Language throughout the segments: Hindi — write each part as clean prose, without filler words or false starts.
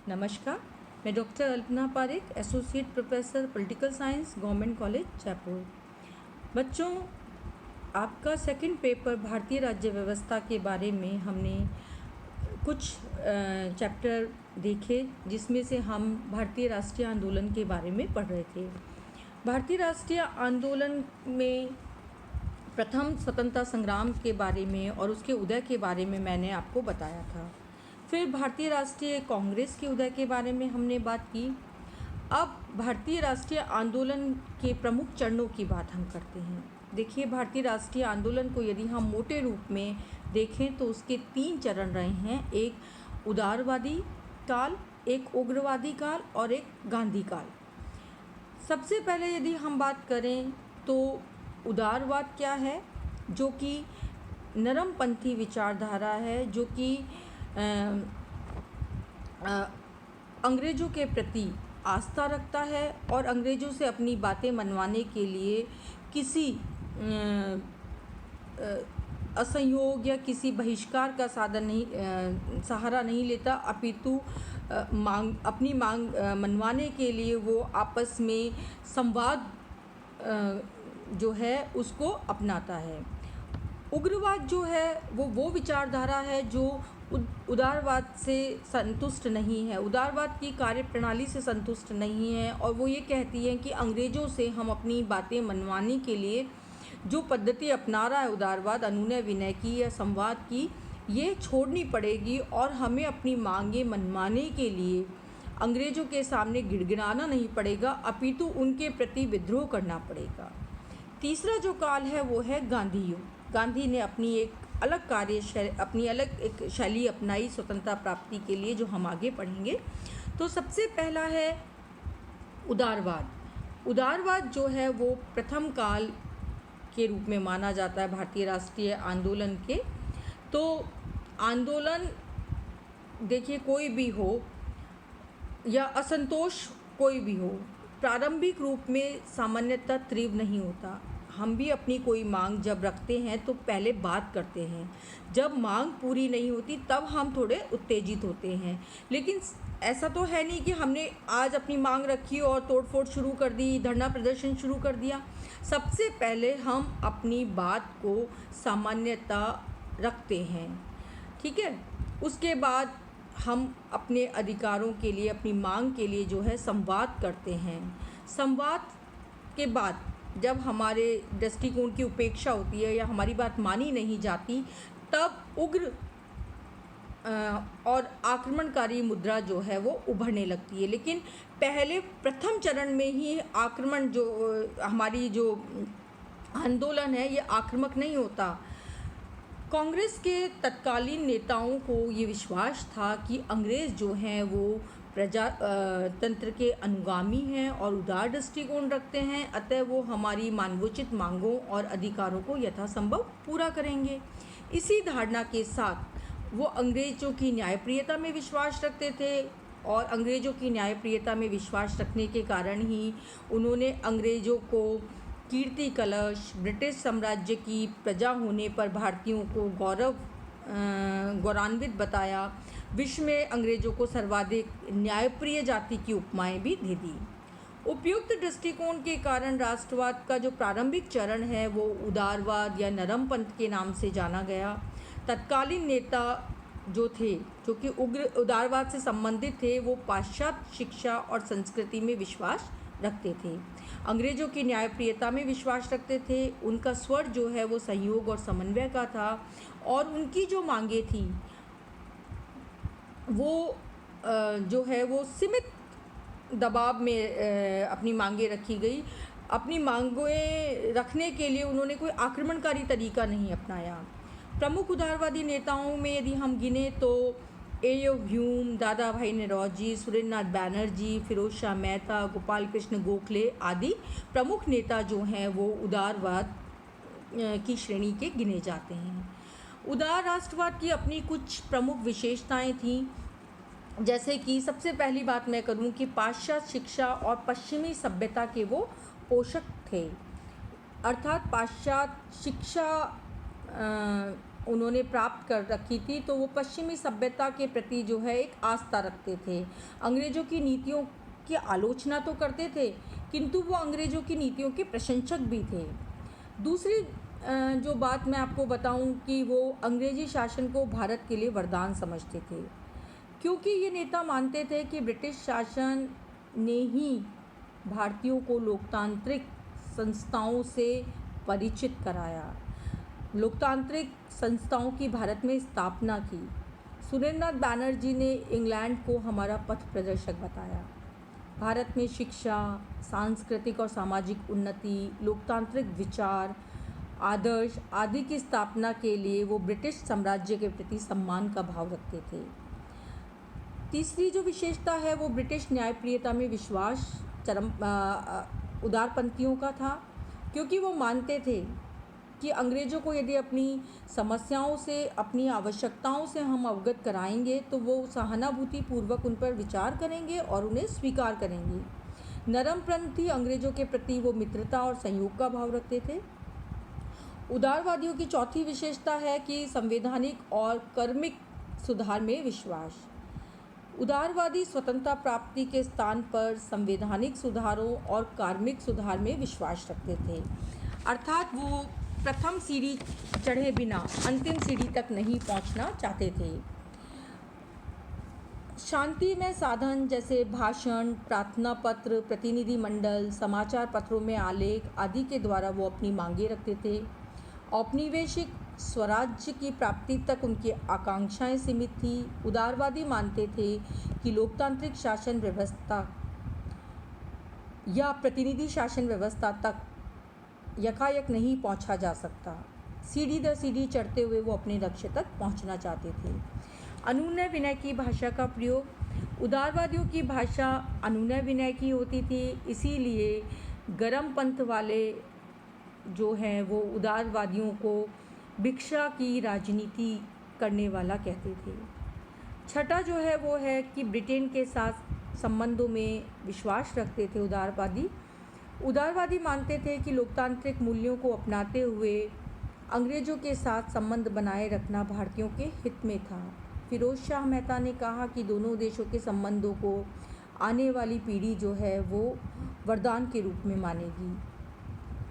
नमस्कार, मैं doctor Alpana Pareek, associate professor political science, government college Jaipur. बच्चों, आपका सेकंड पेपर भारतीय राज्य व्यवस्था के बारे में हमने कुछ चैप्टर देखे, जिसमें से हम भारतीय राष्ट्रीय आंदोलन के बारे में पढ़ रहे थे। भारतीय राष्ट्रीय आंदोलन में प्रथम स्वतंत्रता संग्राम के बारे में और उसके उदय के बारे में मैंने आपको बताया था। फिर भारतीय राष्ट्रीय कांग्रेस के उदय के बारे में हमने बात की। अब भारतीय राष्ट्रीय आंदोलन के प्रमुख चरणों की बात हम करते हैं। देखिए, भारतीय राष्ट्रीय आंदोलन को यदि हम मोटे रूप में देखें तो उसके 3 चरण रहे हैं। एक उदारवादी काल, एक उग्रवादी काल और एक गांधी काल। सबसे पहले यदि हम बात करें तो उदारवाद क्या है, जो कि नरमपंथी विचारधारा है, जो कि अंग्रेज़ों के प्रति आस्था रखता है और अंग्रेज़ों से अपनी बातें मनवाने के लिए किसी असहयोग या किसी बहिष्कार का सहारा नहीं लेता, अपितु अपनी मांग मनवाने के लिए वो आपस में संवाद जो है उसको अपनाता है। उग्रवाद जो है वो विचारधारा है जो उदारवाद से संतुष्ट नहीं है, उदारवाद की कार्यप्रणाली से संतुष्ट नहीं है, और वो ये कहती है कि अंग्रेज़ों से हम अपनी बातें मनवाने के लिए जो पद्धति अपना रहा है उदारवाद, अनुनय विनय की या संवाद की, ये छोड़नी पड़ेगी और हमें अपनी मांगें मनवाने के लिए अंग्रेज़ों के सामने गिड़गिड़ाना नहीं पड़ेगा, अपितु उनके प्रति विद्रोह करना पड़ेगा। तीसरा जो काल है वो है गांधी युग। गांधी ने अपनी एक अलग अपनी अलग एक शैली अपनाई स्वतंत्रता प्राप्ति के लिए, जो हम आगे पढ़ेंगे। तो सबसे पहला है उदारवाद। उदारवाद जो है वो प्रथम काल के रूप में माना जाता है भारतीय राष्ट्रीय आंदोलन के। तो आंदोलन, देखिए, कोई भी हो या असंतोष कोई भी हो, प्रारंभिक रूप में सामान्यतः तीव्र नहीं होता। हम भी अपनी कोई मांग जब रखते हैं तो पहले बात करते हैं, जब मांग पूरी नहीं होती तब हम थोड़े उत्तेजित होते हैं। लेकिन ऐसा तो है नहीं कि हमने आज अपनी मांग रखी और तोड़फोड़ शुरू कर दी, धरना प्रदर्शन शुरू कर दिया। सबसे पहले हम अपनी बात को सामान्यता रखते हैं, ठीक है। उसके बाद हम अपने अधिकारों के लिए, अपनी मांग के लिए जो है संवाद करते हैं। संवाद के बाद जब हमारे दृष्टिकोण की उपेक्षा होती है या हमारी बात मानी नहीं जाती, तब उग्र और आक्रमणकारी मुद्रा जो है वो उभरने लगती है। लेकिन पहले प्रथम चरण में ही आक्रमण, जो हमारी जो आंदोलन है, ये आक्रामक नहीं होता। कांग्रेस के तत्कालीन नेताओं को ये विश्वास था कि अंग्रेज़ जो हैं वो प्रजातंत्र के अनुगामी हैं और उदार दृष्टिकोण रखते हैं, अतः वो हमारी मानवोचित मांगों और अधिकारों को यथासंभव पूरा करेंगे। इसी धारणा के साथ वो अंग्रेज़ों की न्यायप्रियता में विश्वास रखते थे, और अंग्रेज़ों की न्यायप्रियता में विश्वास रखने के कारण ही उन्होंने अंग्रेज़ों को कीर्ति कलश, ब्रिटिश साम्राज्य की प्रजा होने पर भारतीयों को गौरवान्वित बताया, विश्व में अंग्रेज़ों को सर्वाधिक न्यायप्रिय जाति की उपमाएं भी दे दी। उपयुक्त दृष्टिकोण के कारण राष्ट्रवाद का जो प्रारंभिक चरण है वो उदारवाद या नरमपंथ के नाम से जाना गया। तत्कालीन नेता जो थे, जो कि उदारवाद से संबंधित थे, वो पाश्चात्य शिक्षा और संस्कृति में विश्वास रखते थे, अंग्रेज़ों की न्यायप्रियता में विश्वास रखते थे। उनका स्वर जो है वो सहयोग और समन्वय का था, और उनकी जो मांगें थी वो जो है वो सीमित दबाव में अपनी मांगें रखी गई। अपनी मांगें रखने के लिए उन्होंने कोई आक्रमणकारी तरीका नहीं अपनाया। प्रमुख उदारवादी नेताओं में यदि हम गिने तो ए.ओ. ह्यूम, दादा भाई नौरोजी, सुरेंद्रनाथ बैनर्जी, फिरोज शाह मेहता, गोपाल कृष्ण गोखले आदि प्रमुख नेता जो हैं वो उदारवाद की श्रेणी के गिने जाते हैं। उदार राष्ट्रवाद की अपनी कुछ प्रमुख विशेषताएं थीं, जैसे कि सबसे पहली बात मैं करूं कि पाश्चात्य शिक्षा और पश्चिमी सभ्यता के वो पोषक थे। अर्थात पाश्चात्य शिक्षा उन्होंने प्राप्त कर रखी थी, तो वो पश्चिमी सभ्यता के प्रति जो है एक आस्था रखते थे। अंग्रेज़ों की नीतियों की आलोचना तो करते थे, किंतु वो अंग्रेज़ों की नीतियों के प्रशंसक भी थे। दूसरी जो बात मैं आपको बताऊं कि वो अंग्रेज़ी शासन को भारत के लिए वरदान समझते थे, क्योंकि ये नेता मानते थे कि ब्रिटिश शासन ने ही भारतीयों को लोकतांत्रिक संस्थाओं से परिचित कराया, लोकतांत्रिक संस्थाओं की भारत में स्थापना की। सुरेंद्रनाथ बैनर्जी ने इंग्लैंड को हमारा पथ प्रदर्शक बताया। भारत में शिक्षा, सांस्कृतिक और सामाजिक उन्नति, लोकतांत्रिक विचार, आदर्श आदि की स्थापना के लिए वो ब्रिटिश साम्राज्य के प्रति सम्मान का भाव रखते थे। तीसरी जो विशेषता है वो ब्रिटिश न्यायप्रियता में विश्वास उदारपंथियों का था, क्योंकि वो मानते थे कि अंग्रेज़ों को यदि अपनी समस्याओं से, अपनी आवश्यकताओं से हम अवगत कराएंगे तो वो सहानुभूति पूर्वक उन पर विचार करेंगे और उन्हें स्वीकार करेंगे। नरमपंथी अंग्रेज़ों के प्रति वो मित्रता और सहयोग का भाव रखते थे। उदारवादियों की चौथी विशेषता है कि संवैधानिक और कर्मिक सुधार में विश्वास। उदारवादी स्वतंत्रता प्राप्ति के स्थान पर संवैधानिक सुधारों और कार्मिक सुधार में विश्वास रखते थे, अर्थात वो प्रथम सीढ़ी चढ़े बिना अंतिम सीढ़ी तक नहीं पहुंचना चाहते थे। शांति में साधन जैसे भाषण, प्रार्थना पत्र, प्रतिनिधि मंडल, समाचार पत्रों में आलेख आदि के द्वारा वो अपनी मांगें रखते थे। औपनिवेशिक स्वराज्य की प्राप्ति तक उनकी आकांक्षाएं सीमित थी। उदारवादी मानते थे कि लोकतांत्रिक शासन व्यवस्था या प्रतिनिधि शासन व्यवस्था तक यकायक नहीं पहुंचा जा सकता। सीढ़ी दर सीढ़ी चढ़ते हुए वो अपने लक्ष्य तक पहुंचना चाहते थे। अनुनय विनय की भाषा का प्रयोग। उदारवादियों की भाषा अनुनय विनय की होती थी, इसीलिए गरम पंथ वाले जो हैं वो उदारवादियों को भिक्षा की राजनीति करने वाला कहते थे। छठा जो है वो है कि ब्रिटेन के साथ संबंधों में विश्वास रखते थे उदारवादी मानते थे कि लोकतांत्रिक मूल्यों को अपनाते हुए अंग्रेज़ों के साथ संबंध बनाए रखना भारतीयों के हित में था। फिरोज शाह मेहता ने कहा कि दोनों देशों के संबंधों को आने वाली पीढ़ी जो है वो वरदान के रूप में मानेगी।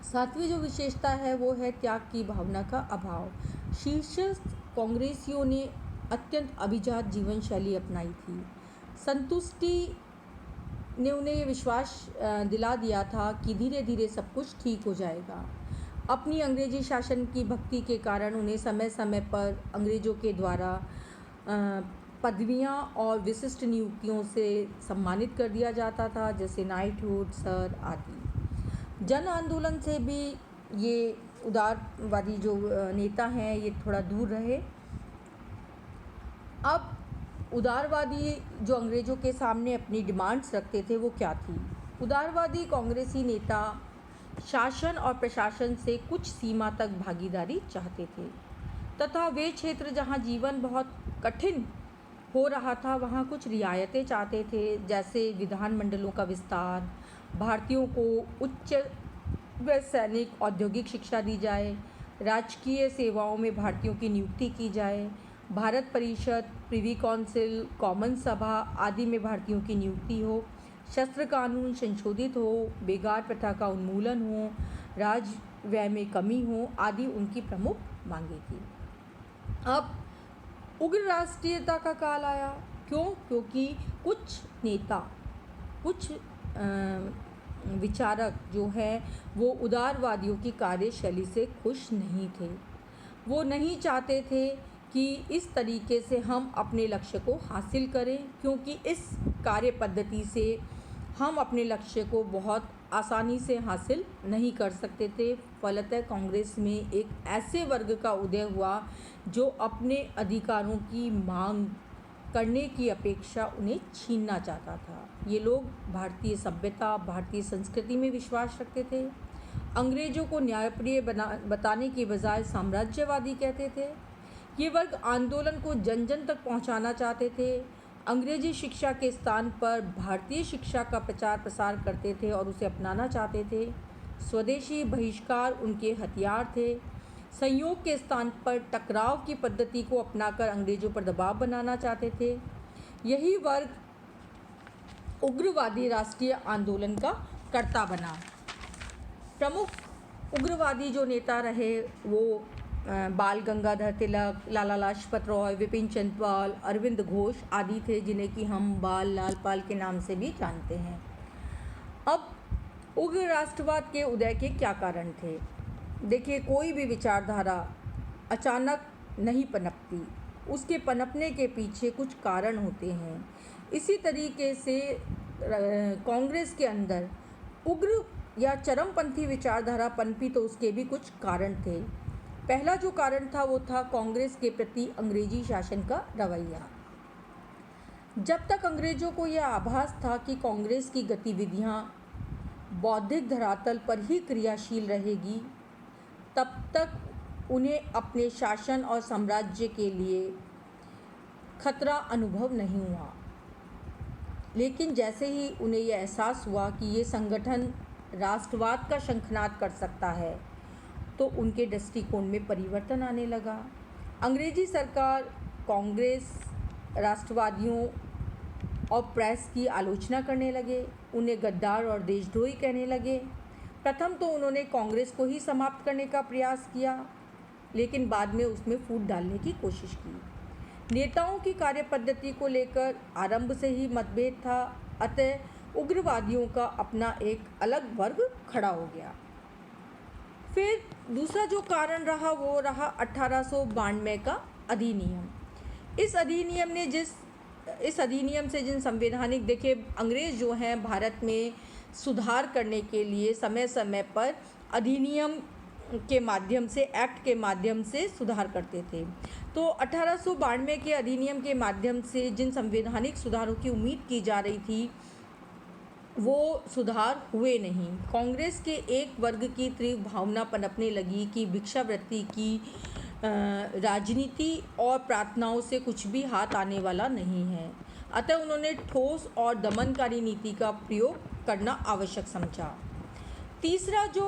सातवीं जो विशेषता है वो है त्याग की भावना का अभाव। शीर्षस्थ कांग्रेसियों ने अत्यंत अभिजात जीवन शैली अपनाई थी। संतुष्टि ने उन्हें ये विश्वास दिला दिया था कि धीरे धीरे सब कुछ ठीक हो जाएगा। अपनी अंग्रेजी शासन की भक्ति के कारण उन्हें समय समय पर अंग्रेज़ों के द्वारा पदवियां और विशिष्ट नियुक्तियों से सम्मानित कर दिया जाता था, जैसे नाइटहुड, सर आदि। जन आंदोलन से भी ये उदारवादी जो नेता हैं ये थोड़ा दूर रहे। अब उदारवादी जो अंग्रेज़ों के सामने अपनी डिमांड्स रखते थे वो क्या थी? उदारवादी कांग्रेसी नेता शासन और प्रशासन से कुछ सीमा तक भागीदारी चाहते थे तथा वे क्षेत्र जहां जीवन बहुत कठिन हो रहा था वहां कुछ रियायतें चाहते थे, जैसे विधानमंडलों का विस्तार, भारतीयों को उच्च व सैनिक औद्योगिक शिक्षा दी जाए, राजकीय सेवाओं में भारतीयों की नियुक्ति की जाए, भारत परिषद, प्रिवी काउंसिल, कॉमन सभा आदि में भारतीयों की नियुक्ति हो, शस्त्र कानून संशोधित हो, बेगार प्रथा का उन्मूलन हो, राजव्यय में कमी हो आदि उनकी प्रमुख मांगें थी। अब उग्र राष्ट्रीयता का काल आया। क्यों? क्योंकि कुछ नेता, कुछ विचारक जो हैं वो उदारवादियों की कार्यशैली से खुश नहीं थे। वो नहीं चाहते थे कि इस तरीके से हम अपने लक्ष्य को हासिल करें, क्योंकि इस कार्य पद्धति से हम अपने लक्ष्य को बहुत आसानी से हासिल नहीं कर सकते थे। फलतः कांग्रेस में एक ऐसे वर्ग का उदय हुआ जो अपने अधिकारों की मांग करने की अपेक्षा उन्हें छीनना चाहता था। ये लोग भारतीय सभ्यता, भारतीय संस्कृति में विश्वास रखते थे। अंग्रेज़ों को न्यायप्रिय बताने के बजाय साम्राज्यवादी कहते थे। ये वर्ग आंदोलन को जन जन तक पहुंचाना चाहते थे। अंग्रेजी शिक्षा के स्थान पर भारतीय शिक्षा का प्रचार प्रसार करते थे और उसे अपनाना चाहते थे। स्वदेशी बहिष्कार उनके हथियार थे। संयोग के स्थान पर टकराव की पद्धति को अपनाकर अंग्रेजों पर दबाव बनाना चाहते थे। यही वर्ग उग्रवादी राष्ट्रीय आंदोलन का कर्ता बना। प्रमुख उग्रवादी जो नेता रहे वो बाल गंगाधर तिलक, लाला लाजपत राय, विपिन चंद्र पाल, अरविंद घोष आदि थे, जिन्हें कि हम बाल लाल पाल के नाम से भी जानते हैं। अब उग्र राष्ट्रवाद के उदय के क्या कारण थे? देखिए, कोई भी विचारधारा अचानक नहीं पनपती, उसके पनपने के पीछे कुछ कारण होते हैं। इसी तरीके से कांग्रेस के अंदर उग्र या चरमपंथी विचारधारा पनपी तो उसके भी कुछ कारण थे। पहला जो कारण था वो था कांग्रेस के प्रति अंग्रेजी शासन का रवैया। जब तक अंग्रेजों को यह आभास था कि कांग्रेस की गतिविधियां बौद्धिक धरातल पर ही क्रियाशील रहेगी, तब तक उन्हें अपने शासन और साम्राज्य के लिए खतरा अनुभव नहीं हुआ। लेकिन जैसे ही उन्हें यह एहसास हुआ कि ये संगठन राष्ट्रवाद का शंखनाद कर सकता है, तो उनके दृष्टिकोण में परिवर्तन आने लगा। अंग्रेजी सरकार कांग्रेस, राष्ट्रवादियों और प्रेस की आलोचना करने लगे, उन्हें गद्दार और देशद्रोही कहने लगे। प्रथम तो उन्होंने कांग्रेस को ही समाप्त करने का प्रयास किया, लेकिन बाद में उसमें फूट डालने की कोशिश की। नेताओं की कार्यपद्धति को लेकर आरंभ से ही मतभेद था, अतः उग्रवादियों का अपना एक अलग वर्ग खड़ा हो गया। फिर दूसरा जो कारण रहा वो रहा 1892 का अधिनियम। इस अधिनियम से जिन संवैधानिक, देखिए अंग्रेज़ जो हैं भारत में सुधार करने के लिए समय समय पर अधिनियम के माध्यम से, एक्ट के माध्यम से सुधार करते थे। तो 1892 के अधिनियम के माध्यम से जिन संवैधानिक सुधारों की उम्मीद की जा रही थी वो सुधार हुए नहीं। कांग्रेस के एक वर्ग की तीव्र भावना पनपने लगी कि भिक्षावृत्ति की राजनीति और प्रार्थनाओं से कुछ भी हाथ आने वाला नहीं है, अतः उन्होंने ठोस और दमनकारी नीति का प्रयोग करना आवश्यक समझा। तीसरा जो